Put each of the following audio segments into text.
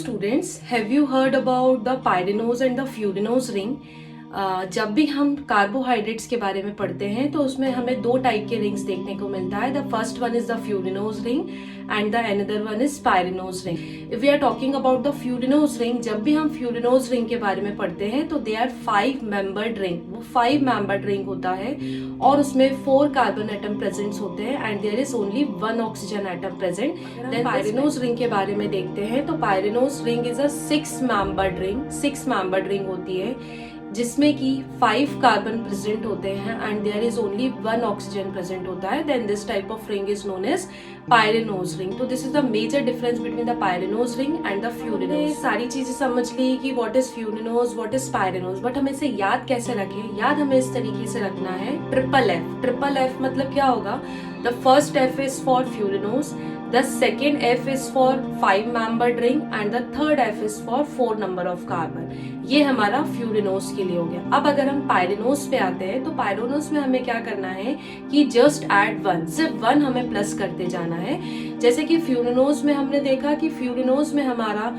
students, have you heard about the pyranose and the furanose ring? जब भी हम carbohydrates के बारे में पढ़ते हैं तो उसमें हमें दो टाइप के रिंग्स देखने को मिलता है. The first one is the furanose ring and the another one is pyranose ring. If we are talking about the furanose ring, जब भी हम फ्यूरिनोज रिंग के बारे में पढ़ते हैं तो दे आर 5 मेंबर्ड रिंग. वो 5 मेंबर्ड रिंग होता है और उसमें 4 कार्बन एटम प्रेजेंट होते हैं and there is only 1 oxygen atom present. Then pyranose ring के बारे में देखते हैं तो pyranose ring is a 6 membered ring. 6 membered ring होती है जिसमें कि 5 कार्बन प्रेजेंट होते हैं and there is only 1 oxygen present होता है. Then this type of ring is known as pyranose ring. तो this is the major difference between the pyranose ring and the furanose. सारी चीजें समझ ली कि what is furanose, what is pyranose, but हम इसे याद कैसे रखें? याद हमें इस तरीके से रखना है, ट्रिपल एफ. ट्रिपल एफ मतलब क्या होगा? The first F is for furanose, the second F is for 5 membered ring and the third F is for 4 number of carbon. ये हमारा फ्यूरिनोज के लिए हो गया. अब अगर हम पायरिनोज पे आते हैं तो पायरिनोज में हमें क्या करना है कि जस्ट ऐड 1, सिर्फ 1 हमें प्लस करते जाना है. जैसे कि फ्यूरिनोज में हमने देखा कि फ्यूरिनोज में हमारा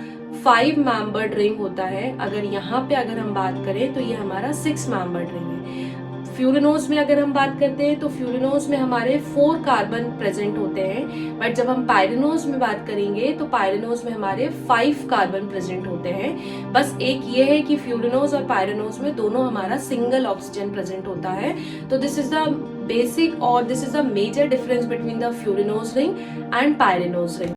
5 मेंबर्ड रिंग होता है. अगर यहाँ पे अगर हम बात करें तो ये हमारा 6 मेंबर्ड रिंग है. फ्यूरिनोज में अगर हम बात करते हैं तो फ्यूरिनोज में हमारे 4 कार्बन प्रेजेंट होते हैं, बट जब हम पायरिनोज में बात करेंगे तो पायरिनोज में हमारे 5 कार्बन प्रेजेंट होते हैं. बस एक ये है कि फ्यूरिनोज और पायरिनोज में दोनों हमारा सिंगल ऑक्सीजन प्रेजेंट होता है. तो दिस इज द बेसिक और this is the major difference between the furanose ring and pyranose ring.